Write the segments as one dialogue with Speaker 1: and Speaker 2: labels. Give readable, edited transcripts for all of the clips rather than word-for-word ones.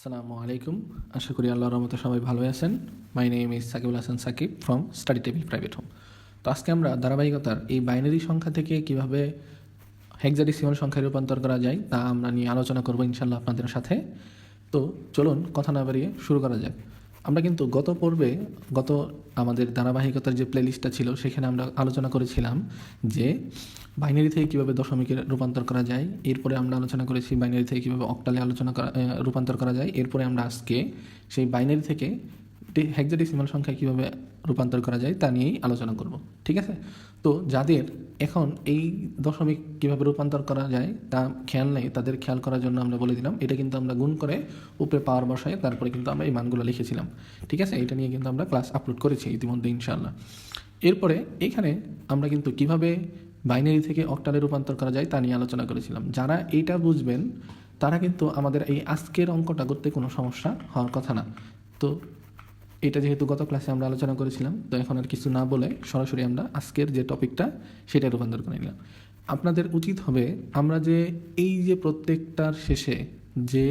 Speaker 1: আসসালামু আলাইকুম। আশা করি আল্লাহর রহমতে সবাই ভালো আছেন। My name is Sakibul Hasan Sakib from study table private home. তো আজকে আমরা ধারাবাহিকতার এই বাইনারি সংখ্যা থেকে কিভাবে হেক্সাডেসিমাল সংখ্যায় রূপান্তর করা যায় তা আমরা নিয়ে আলোচনা করব ইনশাল্লাহ আপনাদের সাথে। তো চলুন কথা না বাড়িয়ে শুরু করা যাক। আমরা কিন্তু গত আমাদের ধারাবাহিকতার যে প্লেলিস্টটা ছিল সেখানে আমরা আলোচনা করেছিলাম যে বাইনারি থেকে কীভাবে দশমিকে রূপান্তর করা যায়। এরপরে আমরা আলোচনা করেছি বাইনারি থেকে কীভাবে অক্টালে রূপান্তর করা যায়। এরপরে আমরা আজকে সেই বাইনারি থেকে হেক্সাডেসিমাল সংখ্যায় কীভাবে রূপান্তর করা যায় তা নিয়েই আলোচনা করব, ঠিক আছে? তো যাদের এখন এই দশমিক কীভাবে রূপান্তর করা যায় তা খেয়াল নেই, তাদের খেয়াল করার জন্য আমরা বলে দিলাম। এটা কিন্তু আমরা গুণ করে উপরে পাওয়ার বসায় তারপরে কিন্তু আমরা এই মানগুলো লিখেছিলাম, ঠিক আছে? এটা নিয়ে কিন্তু আমরা ক্লাস আপলোড করেছি ইতিমধ্যে ইনশাআল্লাহ। এরপরে এখানে আমরা কিন্তু কিভাবে বাইনারি থেকে অক্টালে রূপান্তর করা যায় তা নিয়ে আলোচনা করেছিলাম। যারা এইটা বুঝবেন তারা কিন্তু আমাদের এই আজকের অঙ্কটা করতে কোনো সমস্যা হওয়ার কথা না। তো এটা যেহেতু গত ক্লাসে আমরা আলোচনা করেছিলাম, তো এখন আর কিছু না বলে সরাসরি আমরা আজকের যে টপিকটা সেটা রূপান্তর করে নিলাম। আপনাদের উচিত হবে আমরা যে এই যে প্রত্যেকটার শেষে যে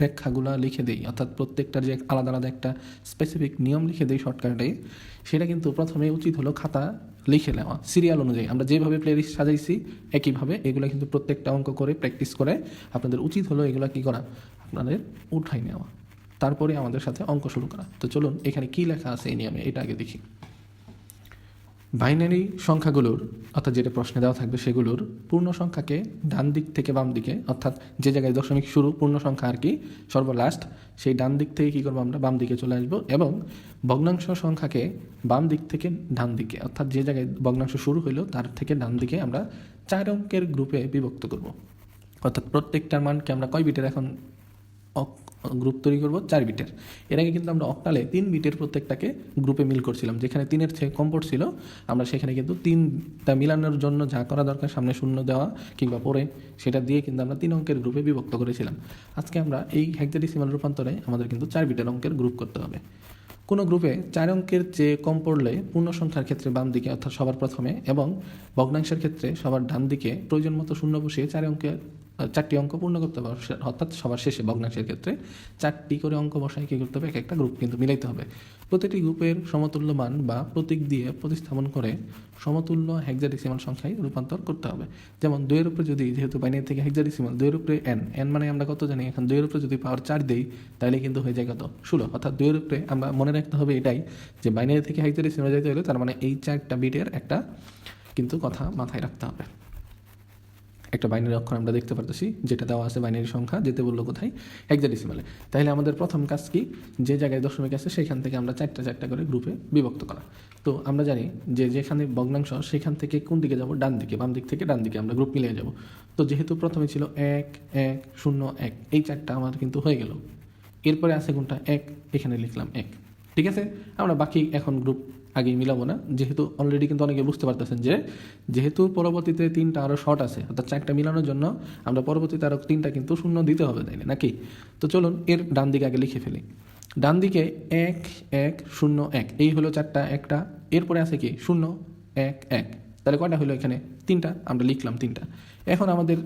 Speaker 1: ব্যাখ্যাগুলো লিখে দিই, অর্থাৎ প্রত্যেকটার যে আলাদা আলাদা একটা স্পেসিফিক নিয়ম লিখে দিই শর্টকাটে, সেটা কিন্তু প্রথমে উচিত হলো খাতা লিখে নেওয়া সিরিয়াল অনুযায়ী। আমরা যেভাবে প্লেলিস্ট সাজাইছি একইভাবে এগুলো কিন্তু প্রত্যেকটা অঙ্ক করে প্র্যাকটিস করে আপনাদের উচিত হলো এগুলো কী করা, আপনাদের উঠাই নেওয়া, তারপরে আমাদের সাথে অঙ্ক শুরু করা। তো চলুন এখানে কি লেখা আছে এই নিয়মে এটা আগে দেখি। বাইনারি সংখ্যাগুলোর, অর্থাৎ যেটা প্রশ্নে দেওয়া থাকবে সেগুলোর পূর্ণ সংখ্যাকে ডান দিক থেকে বাম দিকে, অর্থাৎ যে জায়গায় দশমিক শুরু পূর্ণ সংখ্যা আর কি সর্বলাস্ট, সেই ডান দিক থেকে কী করবো আমরা বাম দিকে চলে আসবো, এবং ভগ্নাংশ সংখ্যাকে বাম দিক থেকে ডান দিকে, অর্থাৎ যে জায়গায় ভগ্নাংশ শুরু হইলো তার থেকে ডান দিকে আমরা 4 অঙ্কের গ্রুপে বিভক্ত করব। অর্থাৎ প্রত্যেকটার মানকে আমরা কয় বিটের এখন গ্রুপ তৈরি করব, 4 বিটের। এর আগে কিন্তু আমরা অক্টালে 3 বিটের প্রত্যেকটাকে গ্রুপে মিল করছিলাম, যেখানে 3-এর থেকে কম পড়ছিল আমরা সেখানে কিন্তু 3টা মিলানোর জন্য যা করা দরকার সামনে শূন্য দেওয়া কিংবা পরে সেটা দিয়ে কিন্তু আমরা 3 অঙ্কের গ্রুপে বিভক্ত করেছিলাম। আজকে আমরা এই হেক্সাডেসিমাল রূপান্তরে আমাদের কিন্তু 4 বিটের অঙ্কের গ্রুপ করতে হবে। কোনো গ্রুপে 4 অঙ্কের চেয়ে কম পড়লে পূর্ণ সংখ্যার ক্ষেত্রে বাম দিকে অর্থাৎ সবার প্রথমে, এবং ভগ্নাংশের ক্ষেত্রে সবার ডান দিকে প্রয়োজন মতো শূন্য বসিয়ে 4টি অঙ্ক পূর্ণ করতে হবে, অর্থাৎ সবার শেষে ভগ্নাংশের ক্ষেত্রে 4টি করে অঙ্ক বসায় কী করতে হবে, এক একটা গ্রুপ কিন্তু মিলাইতে হবে। প্রতিটি গ্রুপের সমতুল্য মান বা প্রতীক দিয়ে প্রতিস্থাপন করে সমতুল্য হেক্সাডেসিমাল সংখ্যায় রূপান্তর করতে হবে। যেমন 2-এর উপরে যদি, যেহেতু বাইনারি থেকে হেক্সাডেসিমাল, 2-এর উপরে n মানে আমরা কত জানি, এখন 2-এর উপরে যদি পাওয়ার 4 দেই তাহলে কিন্তু হয়ে যায় কত, 16। অর্থাৎ 2-এর উপরে আমরা মনে রাখতে হবে এটাই যে বাইনারি থেকে হেক্সাডেসিমাল যেতে হলে তার মানে এই 4টা বিটের একটা কিন্তু কথা মাথায় রাখতে হবে। একটা বাইনারি অক্ষর আমরা দেখতে পারতেছি যেটা দেওয়া আছে বাইনারি সংখ্যা, যেতে বললো কোথায়, হেক্সাডেসিমালে। তাহলে আমাদের প্রথম কাজ কি, যে জায়গায় দশমিক আছে সেখান থেকে আমরা 4টা করে গ্রুপে বিভক্ত করা। তো আমরা জানি যে যেখানে ভগ্নাংশ সেখান থেকে কোন দিকে যাব, ডান দিকে, বাম দিক থেকে ডান দিকে আমরা গ্রুপ মিলিয়ে যাব। তো যেহেতু প্রথমে ছিল 1 1 0 1, এই 4টা আমার কিন্তু হয়ে গেল। এরপরে আছে কোনটা, 1, এখানে লিখলাম 1, ঠিক আছে? আমরা বাকি এখন গ্রুপ আগেই মিলাবো না, যেহেতু অলরেডি কিন্তু অনেকে বুঝতে পারতেছেন যে যেহেতু পরবর্তীতে 3টা আরও শর্ট আছে, অর্থাৎ 4টা মিলানোর জন্য আমরা পরবর্তীতে আরও 3টা কিন্তু শূন্য দিতে হবে, তাই নাকি? তো চলুন এর ডান দিকে আগে লিখে ফেলি। ডান দিকে 1 1 0 1, এই হলো 4টা, একটা এরপরে আছে কি 0 1 1, তাহলে কয়টা হলো এখানে, 3টা, আমরা লিখলাম 3টা। এখন আমাদের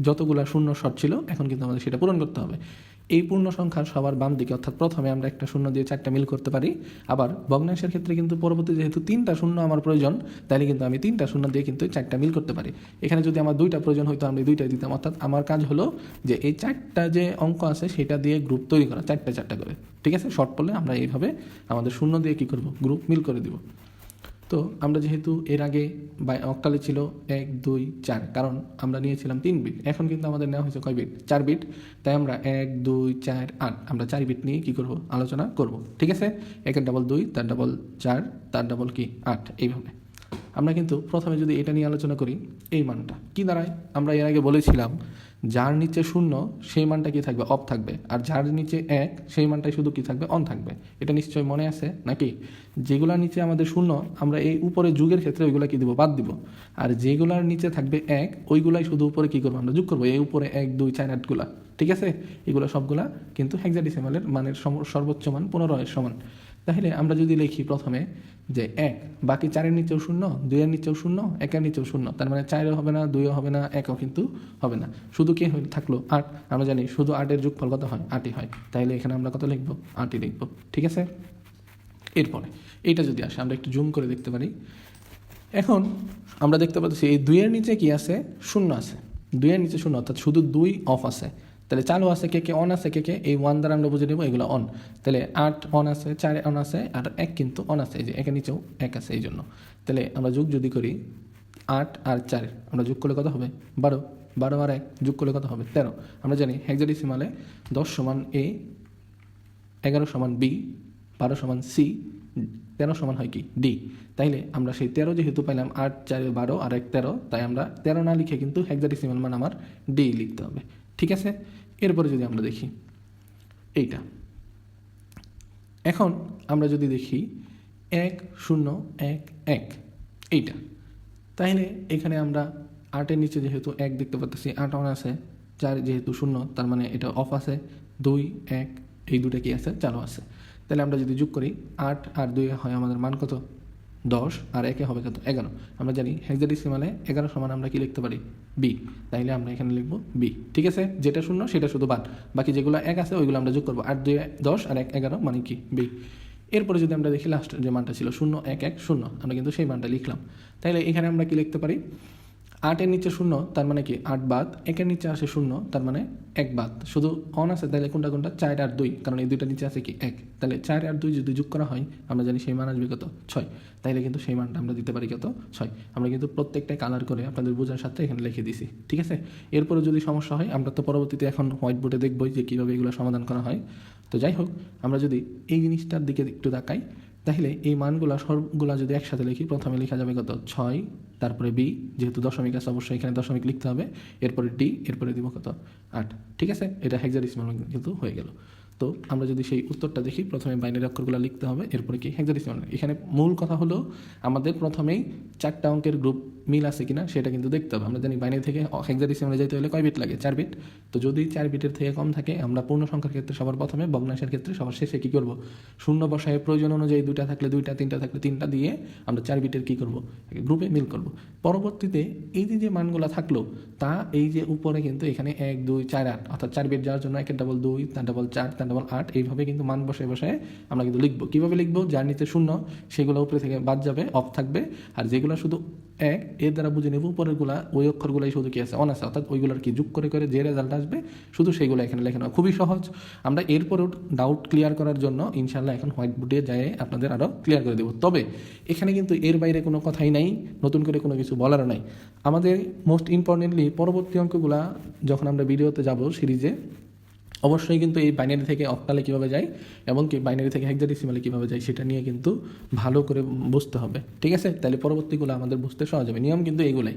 Speaker 1: যতগুলা শূন্য শর্ট ছিল এখন কিন্তু আমাদের সেটা পূরণ করতে হবে। এই পূর্ণ সংখ্যার সবার বাম দিকে, অর্থাৎ প্রথমে আমরা একটা শূন্য দিয়ে 4টা মিল করতে পারি। আবার ভগ্নাংশের ক্ষেত্রে কিন্তু পরবর্তী যেহেতু 3টা শূন্য আমার প্রয়োজন, তাহলে কিন্তু আমি 3টা শূন্য দিয়ে কিন্তু 4টা মিল করতে পারি। এখানে যদি আমার 2টা প্রয়োজন হয়তো আমি 2টাই দিতাম। অর্থাৎ আমার কাজ হলো যে এই 4টা যে অঙ্ক আছে সেটা দিয়ে গ্রুপ তৈরি করা, 4টা করে, ঠিক আছে? শর্ট পড়লে আমরা এইভাবে আমাদের শূন্য দিয়ে কী করব, গ্রুপ মিল করে দিব। তো আমরা যেহেতু এর আগে অক্টালে ছিল 1 2 4, কারণ আমরা নিয়েছিলাম 3 বিট, এখন কিন্তু আমাদের নেওয়া হয়েছে কয় বিট, 4 বিট। তাই আমরা 1 2 4 8 আমরা 4 বিট নিয়ে কী করব, আলোচনা করব, ঠিক আছে? 1-এর ডাবল 2, তার ডাবল 4, তার ডাবল কি 8, এইভাবে আমরা কিন্তু প্রথমে যদি এটা নিয়ে আলোচনা করি, এই মানটা কি দাঁড়ায়, আমরা এর আগে বলেছিলাম যার নিচে 0 সেই মানটা কি থাকবে, অফ থাকবে, আর যার নিচে 1 সেই মানটাই শুধু কি থাকবে, অন থাকবে। এটা নিশ্চয়ই মনে আছে নাকি? যেগুলোর নিচে আমাদের 0 আমরা এই উপরে যুগের ক্ষেত্রে ওইগুলো কি দিব, বাদ দিব, আর যেগুলোর নিচে থাকবে 1 ওইগুলাই শুধু উপরে কি করবো, আমরা যোগ করবো, এই উপরে 1 2 4 8গুলা, ঠিক আছে? এগুলো সবগুলা কিন্তু হেক্সাডেসিমালের মানের সর্বোচ্চ মান 15 এর সমান। তাহলে আমরা যদি লিখি প্রথমে যে 1, বাকি 4-এর নিচেও 0, 2-এর নিচেও 0, 1-এর নিচেও 0, তার মানে 4ও হবে না, 2ও হবে না, 1ও কিন্তু হবে না, শুধু কি থাকলো 8। আমরা জানি শুধু 8-এর যোগফল কত হয়, 8ই হয়। তাহলে এখানে আমরা কত লিখবো, 8ই লিখবো। ঠিক আছে, এরপরে এইটা যদি আসে আমরা একটু জুম করে দেখতে পারি। এখন আমরা দেখতে পাচ্ছি এই 2-এর নিচে কি আছে, 0 আছে। 2-এর নিচে 0 অর্থাৎ শুধু 2 অফ আছে। তাহলে চালু আছে কে কে, অন আছে কে কে, এই 1 দ্বারা আমরা বুঝে নেব এগুলো অন। তাহলে 8 অন আছে, 4 অন আছে, আর 1 কিন্তু অন আছে, এই যে 1-এর নিচেও 1 আছে এই জন্য। তাহলে আমরা যোগ যদি করি 8 আর 4 আমরা যোগ করলে কত হবে, 12। 12 আর 1 যোগ করলে কত হবে, 13। আমরা জানি হেক্সাডেসিমালে 10 সমান A, 11 সমান B, 12 সমান C, 13 সমান হয় কি ডি। তাইলে আমরা সেই 13 যেহেতু পাইলাম, 8 4 12 আর 1 13, তাই আমরা 13 না লিখে কিন্তু হেক্সাডেসিমাল মান আমার ডি লিখতে হবে। ঠিক আছে, এরপরে যদি আমরা দেখি এইটা, এখন আমরা যদি দেখি 1 0 1 1 এইটা, তাইলে এখানে আমরা 8-এর নিচে যেহেতু 1 দেখতে পাচ্ছি, 8 অন আছে, 4 যেহেতু 0 তার মানে এটা অফ আছে, 2 1 এই দুটো কি আছে, চালু আছে। তাহলে আমরা যদি যোগ করি 8 আর 2 হয় আমাদের মান কত, 10, আর 1 হবে কত, 11। আমরা জানি হেক্সাডেসিমালে 11 সমান আমরা কি লিখতে পারি, বি। তাইলে আমরা এখানে লিখবো বি। ঠিক আছে, যেটা 0 সেটা শুধু বাদ, বাকি যেগুলো 1 আছে ওইগুলো আমরা যোগ করবো। 8 2 10 আর 1 11 মানে কি বি। এরপরে যদি আমরা দেখি লাস্ট যে মানটা ছিল 0 1 1 0, আমরা কিন্তু সেই মানটা লিখলাম। তাইলে এখানে আমরা কি লিখতে পারি, 8-এর নিচে 0 তার মানে কি 8 বাদ, 1-এর নিচে আসে 0 তার মানে 1 বাদ, শুধু অন আছে। তাহলে কোনটা কোনটা, 4 আর 2, কারণ এই দুইটার নিচে আছে কি 1। তাহলে 4 আর 2 যদি যোগ করা হয় আমরা জানি সেই মান আসবে কত, 6। তাইলে কিন্তু সেই মানটা আমরা দিতে পারি কত, 6। আমরা কিন্তু প্রত্যেকটাই কালার করে আপনাদের বোঝার সাথে এখানে লিখে দিছি। ঠিক আছে, এরপরে যদি সমস্যা হয় আমরা তো পরবর্তীতে এখন হোয়াইট বোর্ডে দেখবই যে কীভাবে এগুলো সমাধান করা হয়। তো যাই হোক, আমরা যদি এই জিনিসটার দিকে একটু তাকাই, তাহলে এই মানগুলো সবগুলা যদি একসাথে লিখি, প্রথমে লেখা যাবে কত, 6, তারপরে বি, যেহেতু দশমিক আছে অবশ্যই এখানে দশমিক লিখতে হবে, এরপরে ডি, এরপরে দিব কত, 8। ঠিক আছে, এটা হেক্সাডেসিমাল কিন্তু হয়ে গেল। তো আমরা যদি সেই উত্তরটা দেখি, প্রথমে বাইনারি অক্ষরগুলো লিখতে হবে, এরপরে কি হেক্সাডেসিমাল। এখানে মূল কথা হলো আমাদের প্রথমেই 4টা অঙ্কের গ্রুপ মিল আছে কিনা সেটা কিন্তু দেখতে হবে। আমরা জানি বাইনারি থেকে হেক্সাডেসিমালে যেতে হলে কয় বিট লাগে, 4 বিট। তো যদি 4 বিটের থেকে কম থাকে আমরা পূর্ণ সংখ্যার ক্ষেত্রে সবার প্রথমে, ভগ্নাংশের ক্ষেত্রে সবার শেষে কি করব, শূন্য বসায় প্রয়োজন অনুযায়ী 2টা থাকলে 2টা, 3টা থাকলে 3টা দিয়ে আমরা 4 বিটের কি করব, গ্রুপে মিল করব। পরবর্তীতে এই যে মানগুলো থাকলো তা এই যে উপরে কিন্তু এখানে 1 2 4 8, অর্থাৎ 4 বিট যাওয়ার জন্য 1 ডাবল 2, তার ডাবল 4, তার ডাবল 8, এইভাবে কিন্তু মান বসে বসে আমরা কিন্তু লিখবো। কীভাবে লিখবো, যার নিচে 0 সেগুলো উপরে থেকে বাদ যাবে, অফ থাকবে, আর যেগুলো শুধু 1 এর দ্বারা বুঝে নেব উপরেরগুলা ওই অক্ষরগুলাই শুধু কি আছে, অন আছে, অর্থাৎ ওইগুলোর কি যোগ করে করে যে রেজাল্ট আসবে শুধু সেইগুলো এখানে লেখানো। খুবই সহজ। আমরা এরপরেও ডাউট ক্লিয়ার করার জন্য ইনশাল্লাহ এখন হোয়াইট বোর্ডে যায় আপনাদের আরও ক্লিয়ার করে দেবো। তবে এখানে কিন্তু এর বাইরে কোনো কথাই নাই, নতুন করে কোনো কিছু বলারও নাই। আমাদের মোস্ট ইম্পর্টেন্টলি পরবর্তী অঙ্কগুলা যখন আমরা ভিডিওতে যাব সিরিজে, অবশ্যই কিন্তু এই বাইনারি থেকে অক্টালে কীভাবে যায় এবং কি বাইনারি থেকে হেক্সাডেসিমালে কীভাবে যায় সেটা নিয়ে কিন্তু ভালো করে বুঝতে হবে। ঠিক আছে, তাহলে পরবর্তীগুলো আমাদের বুঝতে সহজ হবে। নিয়ম কিন্তু এইগুলাই,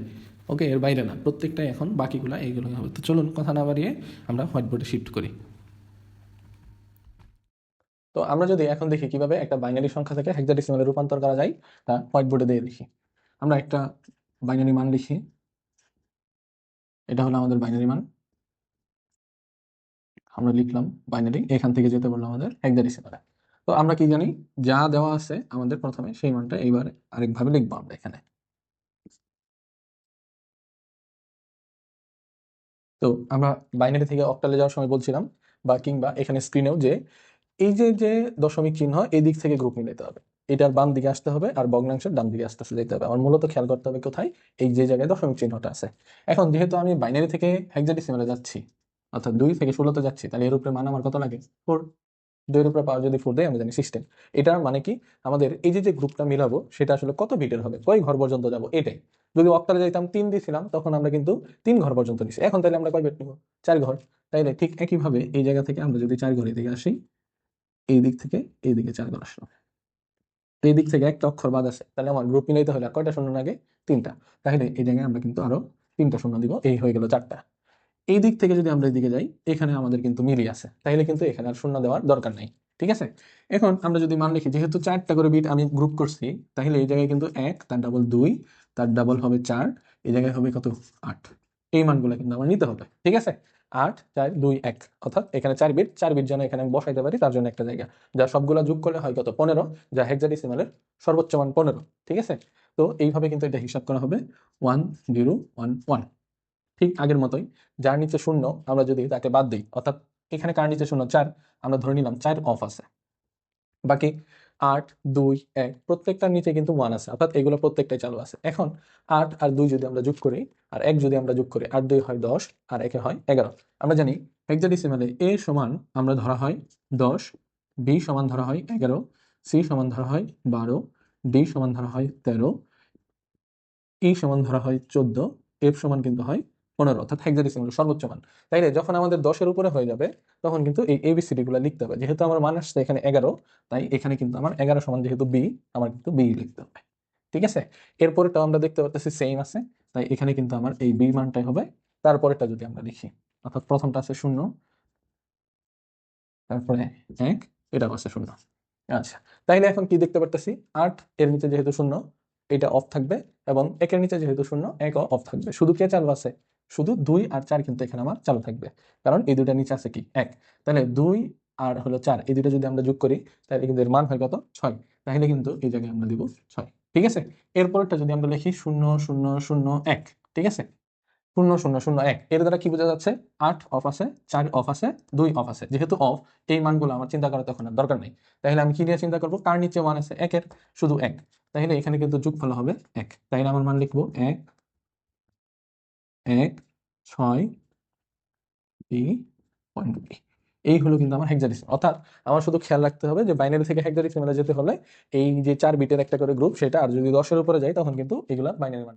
Speaker 1: ওকে, এর বাইরে না, প্রত্যেকটাই এখন বাকিগুলো এইগুলোই হবে। তো চলুন কথা না বাড়িয়ে আমরা হোয়াইট বোর্ডে শিফট করি। তো আমরা যদি এখন দেখি কিভাবে একটা বাইনারি সংখ্যা থেকে হেক্সাডেসিমালে রূপান্তর করা যায়, তা হোয়াইট বোর্ডে দিয়ে দেখি। আমরা একটা বাইনারি মান লিখি, এটা হলো আমাদের বাইনারি মান, আমরা লিখলাম বাইনারি, এখান থেকে যেতে বললো আমাদের হেক্সাডেসিমালে। তো আমরা কি জানি, যা দেওয়া আছে আমাদের প্রথমে সেই মানটা এইবার আরেকভাবে লিখবো আমরা এখানে। তো আমরা বাইনারি থেকে অক্টালে যাওয়ার সময় বলছিলাম বা কিংবা এখানে স্ক্রিনেও যে এই যে দশমিক চিহ্ন এই দিক থেকে গ্রুপ মিলাতে হবে, এটার বাম দিকে আসতে হবে আর ভগ্নাংশের ডান দিকে আস্তে আস্তে যেতে হবে। আমার মূলত খেয়াল করতে হবে কোথায়, এই যে জায়গায় দশমিক চিহ্নটা আছে। এখন যেহেতু আমি বাইনারি থেকে হেক্সাডেসিমালে যাচ্ছি, অর্থাৎ 2 থেকে 16তে যাচ্ছি, তাহলে এর উপরে মান আমার কত লাগে, 4। 2 এর উপরে পাওয়ার যদি 4 দেয় আমরা জানি সিস্টেম। এটার মানে কি, আমাদের এই যে গ্রুপটা মিলাবো সেটা আসলে কত বিটের হবে, কয় ঘর পর্যন্ত যাবো এটাই। যদি অক্টালে যাইতাম 3 দিয়েছিলাম তখন আমরা কিন্তু 3 ঘর পর্যন্ত নিছি, এখন তাহলে আমরা কয় বিট নিব, 4 ঘর। তাইলে ঠিক একইভাবে এই জায়গা থেকে আমরা যদি 4 ঘর এদিকে আসি, এই দিক থেকে এই দিকে 4 ঘর আসলো, এই দিক থেকে একটা অক্ষর বাদ আছে, তাহলে আমার গ্রুপ মিলাইতে হলে আর কয়টা শূন্য লাগে, 3টা। তাহলে এই জায়গায় আমরা কিন্তু আরো 3টা শূন্য দিব, এই হয়ে গেল 4টা। এই দিক থেকে যদি আমরা এদিকে যাই, এখানে আমাদের কিন্তু মিলি আছে, তাইলে কিন্তু এখানে আর শূন্য দেওয়ার দরকার নাই। ঠিক আছে, এখন আমরা যদি মান লিখি, যেহেতু 4টা করে বিট আমি গ্রুপ করছি, তাহলে এই জায়গায় কিন্তু 1, তার ডাবল 2, তার ডাবল হবে 4, এই জায়গায় হবে কত, 8। এই মানগুলো কিন্তু আমার নিতে হবে। ঠিক আছে, 8 4 2 1, অর্থাৎ এখানে 4 বিট যেন এখানে আমি বসাইতে পারি তার জন্য একটা জায়গা, যা সবগুলা যোগ করলে হয় কত 15, যা হেক্সাডেসিমালের সর্বোচ্চ মান 15। ঠিক আছে, তো এইভাবে কিন্তু এটা হিসাব করা হবে 1011। ঠিক আগের মতোই, যার নিচে শূন্য আমরা যদি তাকে বাদ দিই, অর্থাৎ এখানে কার নিচে শূন্য 4, আমরা ধরে নিলাম 4 অফ আছে, বাকি 8 2 1 প্রত্যেকটার নিচে কিন্তু 1 আছে, অর্থাৎ এগুলো প্রত্যেকটাই চালু আছে। এখন 8 আর 2 যদি আমরা যোগ করি আর 1 যদি আমরা যোগ করি, 8 2 হয় 10 আর 1 হয় 11। আমরা জানি হেক্সাডেসিমালে a সমান আমরা ধরা হয় 10, b সমান ধরা হয় 11, c সমান ধরা হয় 12, d সমান ধরা হয় 13, e সমান ধরা হয় 14, f সমান কিন্তু হয় 15, অর্থাৎ হেক্সাডেসিমালের সর্বোচ্চ মান। তাইলে যখন আমাদের 10-এর উপরে হয়ে যাবে তখন কিন্তু এই এবিসিডি গুলো লিখতে হবে। যেহেতু আমার মান আসছে এখানে 11, তাই এখানে কিন্তু আমার 11 সমান যেহেতু বি, আমার কিন্তু বি লিখতে হবে। ঠিক আছে, এরপরেটাও আমরা দেখতে পাচ্ছি সেম আছে, তাই এখানে কিন্তু আমার এই বি মানটাই হবে। তারপরেটা যদি আমরা লিখি, অর্থাৎ প্রথমটা আছে 0, তারপরে 1, এটা আছে 0। আচ্ছা, তাইলে এখন কি দেখতে পারতেছি, 8 এর নিচে যেহেতু 0 এটা অফ থাকবে, এবং 1-এর নিচে যেহেতু 0 1 অফ থাকবে। শুধু কে চালু আছে, শুধু 2 আর 4 কিন্তু এখানে আমার চালু থাকবে, কারণ এই দুইটার নিচে আছে কি 1। তাহলে 2 আর হলো 4 এই দুইটা যদি আমরা যোগ করি তাহলে কিন্তু এর মান হয় কত 6, তাহলে কিন্তু এই জায়গায় আমরা দিব 6। ঠিক আছে, এরপরটা যদি আমরা লিখি 0 0 0 1, ঠিক আছে, 0001 এর দ্বারা কি বোঝা যাচ্ছে, 8 অফ আছে, 4 অফ আছে, 2 অফ আছে। যেহেতু অফ, এই মানগুলো আমার চিন্তা করার তখন আর দরকার নেই। তাহলে আমি কি দিয়ে চিন্তা করবো, কার নিচে 1 আছে, 1-এর, শুধু 1। তাহলে এখানে কিন্তু যোগফল হবে 1, তাহলে আমার মান লিখবো 1 1 6 পয়েন্ট। এই হলো কিন্তু আমার হেক্সাডেসিমাল। অর্থাৎ আমার শুধু খেয়াল রাখতে হবে যে বাইনারি থেকে হেক্সাডেসিমালে যেতে হলে এই যে 4 বিটের একটা করে গ্রুপ সেটা, আর যদি 10-এর উপরে যায় তখন কিন্তু এগুলা বাইনারি মান।